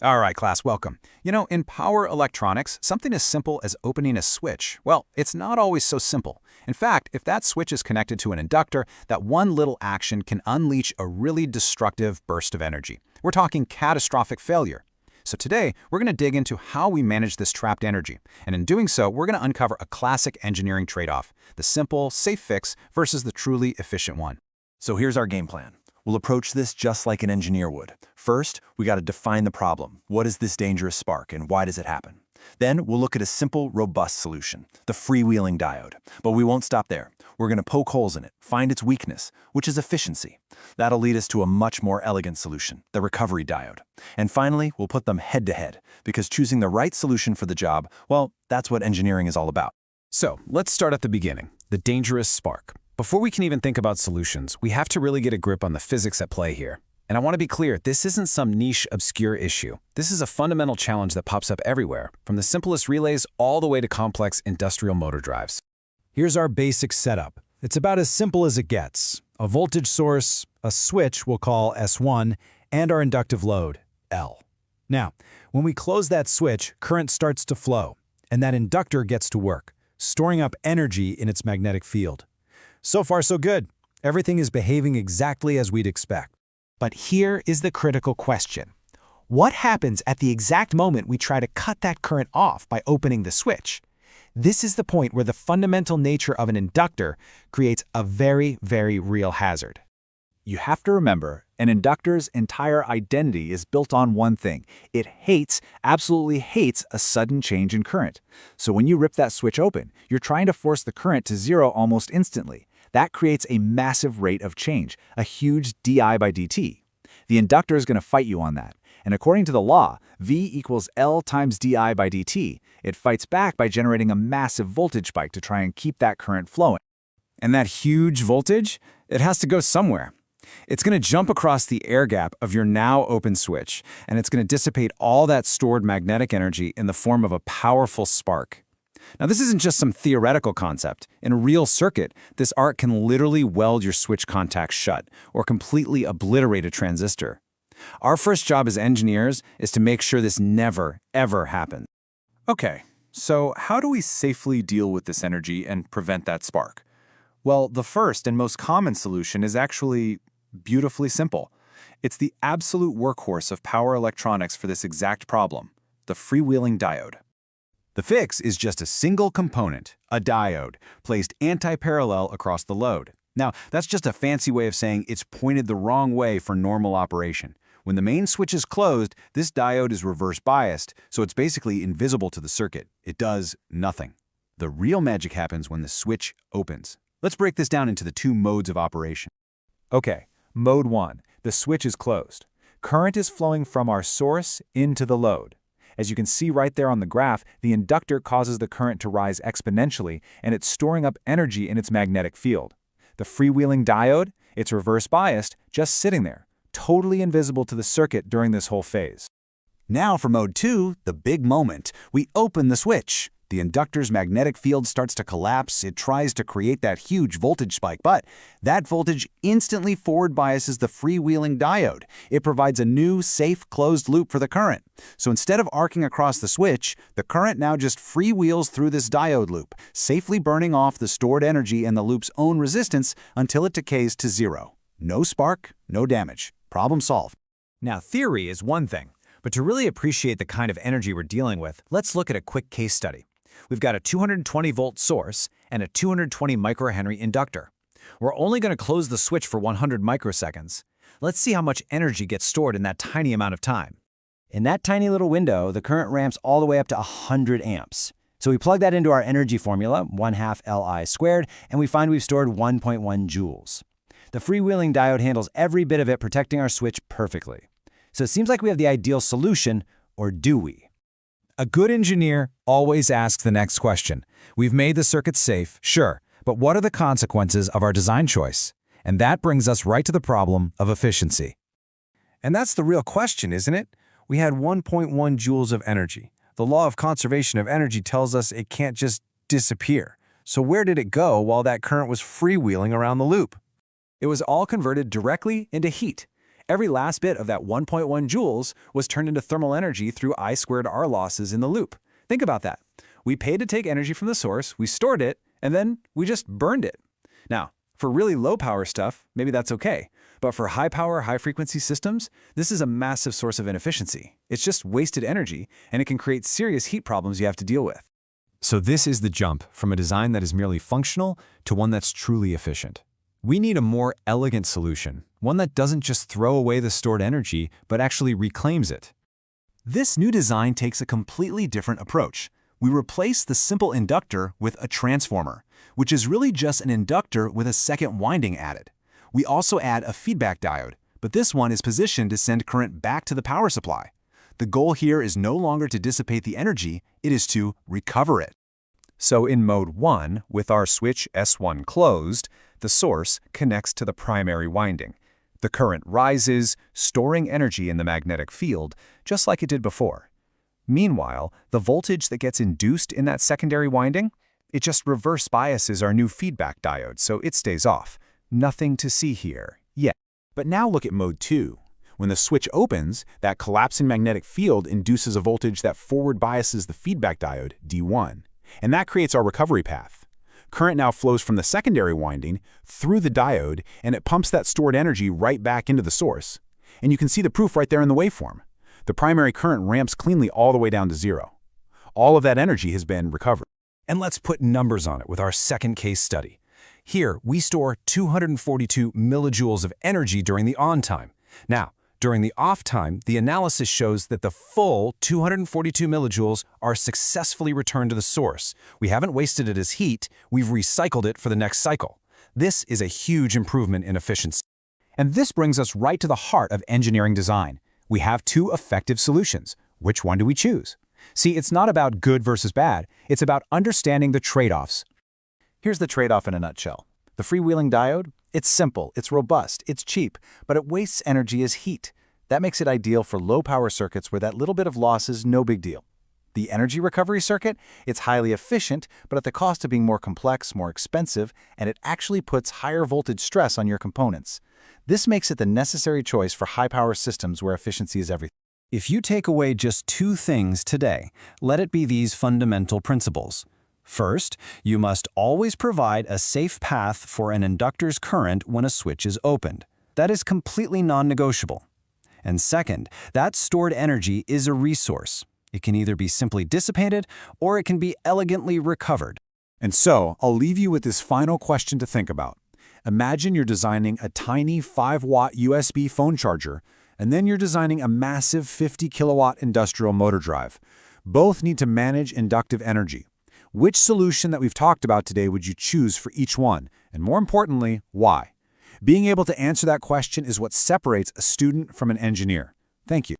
All right, class, welcome. In power electronics, something as simple as opening a switch, well, it's not always so simple. In fact, if that switch is connected to an inductor, that one little action can unleash a really destructive burst of energy. We're talking catastrophic failure. So today, we're going to dig into how we manage this trapped energy. And in doing so, we're going to uncover a classic engineering trade-off, the simple, safe fix versus the truly efficient one. So here's our game plan. We'll approach this just like an engineer would. First, we got to define the problem. What is this dangerous spark and why does it happen? Then we'll look at a simple, robust solution, the freewheeling diode. But we won't stop there. We're going to poke holes in it, find its weakness, which is efficiency. That'll lead us to a much more elegant solution, the recovery diode. And finally, we'll put them head to head, because choosing the right solution for the job, well, that's what engineering is all about. So let's start at the beginning, the dangerous spark. Before we can even think about solutions, we have to really get a grip on the physics at play here. And I want to be clear, this isn't some niche, obscure issue. This is a fundamental challenge that pops up everywhere, from the simplest relays all the way to complex industrial motor drives. Here's our basic setup. It's about as simple as it gets. A voltage source, a switch we'll call S1, and our inductive load, L. Now, when we close that switch, current starts to flow, and that inductor gets to work, storing up energy in its magnetic field. So far, so good. Everything is behaving exactly as we'd expect. But here is the critical question. What happens at the exact moment we try to cut that current off by opening the switch? This is the point where the fundamental nature of an inductor creates a very, very real hazard. You have to remember, an inductor's entire identity is built on one thing. It hates, absolutely hates, a sudden change in current. So when you rip that switch open, you're trying to force the current to zero almost instantly. That creates a massive rate of change, a huge di by dt. The inductor is going to fight you on that. And according to the law, V equals L times di by dt, it fights back by generating a massive voltage spike to try and keep that current flowing. And that huge voltage, it has to go somewhere. It's going to jump across the air gap of your now open switch, and it's going to dissipate all that stored magnetic energy in the form of a powerful spark. Now, this isn't just some theoretical concept. In a real circuit, this arc can literally weld your switch contacts shut or completely obliterate a transistor. Our first job as engineers is to make sure this never, ever happens. Okay, so how do we safely deal with this energy and prevent that spark? Well, the first and most common solution is actually beautifully simple. It's the absolute workhorse of power electronics for this exact problem, the freewheeling diode. The fix is just a single component, a diode, placed anti-parallel across the load. Now, that's just a fancy way of saying it's pointed the wrong way for normal operation. When the main switch is closed, this diode is reverse biased, so it's basically invisible to the circuit. It does nothing. The real magic happens when the switch opens. Let's break this down into the two modes of operation. Okay, mode 1. The switch is closed. Current is flowing from our source into the load. As you can see right there on the graph, the inductor causes the current to rise exponentially, and it's storing up energy in its magnetic field. The freewheeling diode, it's reverse biased, just sitting there, totally invisible to the circuit during this whole phase. Now for mode 2, the big moment. We open the switch. The inductor's magnetic field starts to collapse. It tries to create that huge voltage spike, but that voltage instantly forward biases the freewheeling diode. It provides a new, safe, closed loop for the current. So instead of arcing across the switch, the current now just freewheels through this diode loop, safely burning off the stored energy and the loop's own resistance until it decays to zero. No spark, no damage. Problem solved. Now, theory is one thing, but to really appreciate the kind of energy we're dealing with, let's look at a quick case study. We've got a 220-volt source and a 220 microhenry inductor. We're only going to close the switch for 100 microseconds. Let's see how much energy gets stored in that tiny amount of time. In that tiny little window, the current ramps all the way up to 100 amps. So we plug that into our energy formula, 1/2 Li squared, and we find we've stored 1.1 joules. The freewheeling diode handles every bit of it, protecting our switch perfectly. So it seems like we have the ideal solution, or do we? A good engineer always asks the next question. We've made the circuit safe, sure, but what are the consequences of our design choice? And that brings us right to the problem of efficiency. And that's the real question, isn't it? We had 1.1 joules of energy. The law of conservation of energy tells us it can't just disappear. So where did it go while that current was freewheeling around the loop? It was all converted directly into heat. Every last bit of that 1.1 joules was turned into thermal energy through I squared R losses in the loop. Think about that. We paid to take energy from the source, we stored it, and then we just burned it. Now, for really low power stuff, maybe that's okay. But for high power, high frequency systems, this is a massive source of inefficiency. It's just wasted energy, and it can create serious heat problems you have to deal with. So this is the jump from a design that is merely functional to one that's truly efficient. We need a more elegant solution, one that doesn't just throw away the stored energy, but actually reclaims it. This new design takes a completely different approach. We replace the simple inductor with a transformer, which is really just an inductor with a second winding added. We also add a feedback diode, but this one is positioned to send current back to the power supply. The goal here is no longer to dissipate the energy, it is to recover it. So in mode 1, with our switch S1 closed, the source connects to the primary winding. The current rises, storing energy in the magnetic field, just like it did before. Meanwhile, the voltage that gets induced in that secondary winding, it just reverse biases our new feedback diode, so it stays off. Nothing to see here yet. But now look at mode 2. When the switch opens, that collapse in magnetic field induces a voltage that forward biases the feedback diode, D1. And that creates our recovery path. Current now flows from the secondary winding through the diode, and it pumps that stored energy right back into the source. And you can see the proof right there in the waveform. The primary current ramps cleanly all the way down to 0. All of that energy has been recovered. And let's put numbers on it with our second case study. Here, we store 242 millijoules of energy during the on time. Now, during the off time, the analysis shows that the full 242 millijoules are successfully returned to the source. We haven't wasted it as heat, we've recycled it for the next cycle. This is a huge improvement in efficiency. And this brings us right to the heart of engineering design. We have two effective solutions. Which one do we choose? See, it's not about good versus bad. It's about understanding the trade-offs. Here's the trade-off in a nutshell. The freewheeling diode? It's simple, it's robust, it's cheap, but it wastes energy as heat. That makes it ideal for low-power circuits where that little bit of loss is no big deal. The energy recovery circuit? It's highly efficient, but at the cost of being more complex, more expensive, and it actually puts higher voltage stress on your components. This makes it the necessary choice for high-power systems where efficiency is everything. If you take away just two things today, let it be these fundamental principles. First, you must always provide a safe path for an inductor's current when a switch is opened. That is completely non-negotiable. And second, that stored energy is a resource. It can either be simply dissipated or it can be elegantly recovered. And so, I'll leave you with this final question to think about. Imagine you're designing a tiny 5-watt USB phone charger, and then you're designing a massive 50-kilowatt industrial motor drive. Both need to manage inductive energy. Which solution that we've talked about today would you choose for each one? And more importantly, why? Being able to answer that question is what separates a student from an engineer. Thank you.